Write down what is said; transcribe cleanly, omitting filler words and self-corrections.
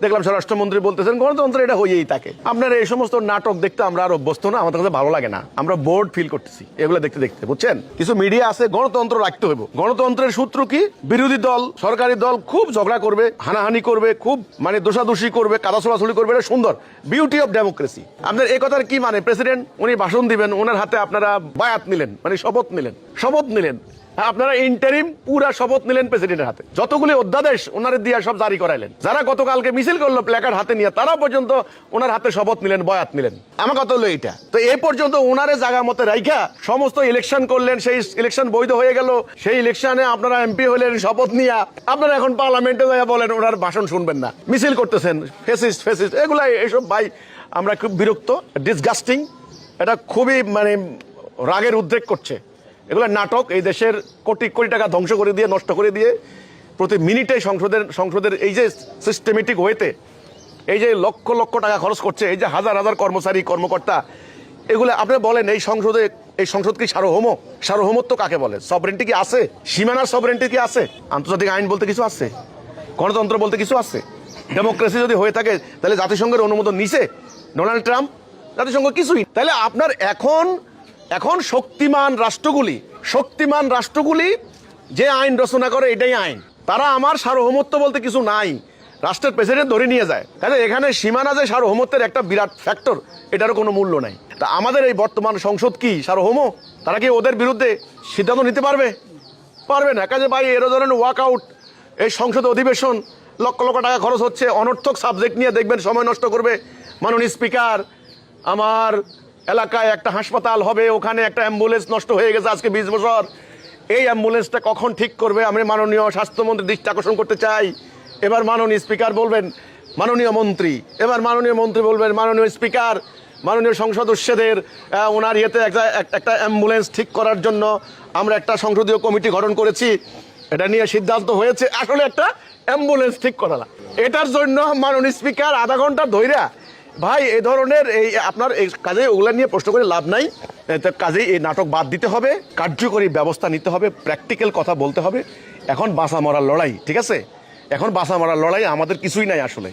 দেখলাম স্বরাষ্ট্রমন্ত্রী বলতেছেন গণতন্ত্র এটা হয়েই থাকে। আপনার এই সমস্ত নাটক দেখতে আমরা আর অভ্যস্ত না, আমাদের কাছে ভালো লাগে না, আমরা বোর্ড ফিল করতেছি এগুলো দেখতে দেখতে, বুঝছেন? কিছু মিডিয়া আছে গণতন্ত্র রাখতে হবে। গণতন্ত্রের সূত্র কি? বিরোধী দল সরকারি দল খুব ঝগড়া করবে, হানাহানি করবে, খুব মানে দোষাদোষি করবে, কাদা ছোড়াছুড়ি করবে, এটা সুন্দর, বিউটি অফ ডেমোক্রেসি। আপনার এই কথার কি মানে? প্রেসিডেন্ট উনি ভাষণ দিবেন, ওনার হাতে আপনারা বায়াত নিলেন, মানে শপথ নিলেন, আপনারা ইন্টারিম পুরা শপথ নিলেন প্রেসিডেন্টের হাতে, যতগুলি অধ্যাদেশ ওনারে দিয়ে সব জারি করাইলেন। যারা গতকালকে মিছিল করলো প্ল্যাকার্ড হাতে নিয়ে, তারা পর্যন্ত ওনার হাতে শপথ নিলেন, বয়াত নিলেন। আমার কথা হলো এইটা। তো এই পর্যন্ত ওনারে জায়গা মতো রাইখা সমস্ত ইলেকশন করলেন, সেই ইলেকশন বৈধ হয়ে গেল, সেই ইলেকশনে আপনারা এমপি হলেন শপথ নিয়ে, আপনারা এখন পার্লামেন্টে যায় বলেন ওনার ভাষণ শুনবেন না, মিছিল করতেছেন, ফেসিস্ট এগুলা, এইসব ভাই আমরা খুব বিরক্ত, ডিসগাস্টিং। এটা খুবই মানে রাগের উদ্রেক করছে। এগুলো নাটক। এই দেশের কোটি কোটি টাকা ধ্বংস করে দিয়ে, নষ্ট করে দিয়ে, প্রতি মিনিটে সংসদের এই যে সিস্টেমেটিক ওয়েতে এই যে লক্ষ লক্ষ টাকা খরচ করছে, এই যে হাজার হাজার কর্মচারী কর্মকর্তা, এগুলো আপনি বলেন এই সংসদ কি সার্বভৌমত্ব কাকে বলে? সভরেন্টি কি আছে? সীমানার সভরেন্টি কি আছে? আন্তর্জাতিক আইন বলতে কিছু আছে? গণতন্ত্র বলতে কিছু আছে? ডেমোক্রেসি যদি হয়ে থাকে তাহলে জাতিসংঘের অনুমোদন নিছে ডোনাল্ড ট্রাম্প? জাতিসংঘ কিছুই। তাহলে আপনার এখন শক্তিমান রাষ্ট্রগুলি যে আইন রচনা করে এটাই আইন। তারা আমার সার্বভৌমত্ব বলতে কিছু নাই, রাষ্ট্রের প্রেসিডেন্ট ধরে নিয়ে যায়। কাজে এখানে সীমানা যে সার্বভৌমত্বের একটা বিরাট ফ্যাক্টর, এটারও কোনো মূল্য নাই। তা আমাদের এই বর্তমান সংসদ কি সার্বভৌম? তারা কি ওদের বিরুদ্ধে সিদ্ধান্ত নিতে পারবে না। কাজে ভাই এর ধরনের ওয়াকআউট, এই সংসদ অধিবেশন লক্ষ লক্ষ টাকা খরচ হচ্ছে, অনর্থক সাবজেক্ট নিয়ে দেখবেন সময় নষ্ট করবে। মাননীয় স্পিকার, আমার এলাকায় একটা হাসপাতাল হবে, ওখানে একটা অ্যাম্বুলেন্স নষ্ট হয়ে গেছে আজকে 20 বছর, এই অ্যাম্বুলেন্সটা কখন ঠিক করবে? আমি মাননীয় স্বাস্থ্যমন্ত্রীর দৃষ্টি আকর্ষণ করতে চাই। এবার মাননীয় স্পিকার বলবেন মাননীয় মন্ত্রী, এবার মাননীয় মন্ত্রী বলবেন মাননীয় স্পিকার, মাননীয় সংসদ সদস্যদের ওনার ইয়েতে একটা অ্যাম্বুলেন্স ঠিক করার জন্য আমরা একটা সংসদীয় কমিটি গঠন করেছি, এটা নিয়ে সিদ্ধান্ত হয়েছে আসলে একটা অ্যাম্বুলেন্স ঠিক করা। এটার জন্য মাননীয় স্পিকার আধা ঘন্টা ধইরা, ভাই এই ধরনের আপনার এই কাজে ওগুলা নিয়ে প্রশ্ন করে লাভ নাই। কাজে এই নাটক বাদ দিতে হবে, কার্যকরী ব্যবস্থা নিতে হবে, প্র্যাকটিক্যাল কথা বলতে হবে। এখন বাঁচা মরার লড়াই, ঠিক আছে? এখন বাঁচা মরার লড়াই, আমাদের কিছুই নাই আসলে।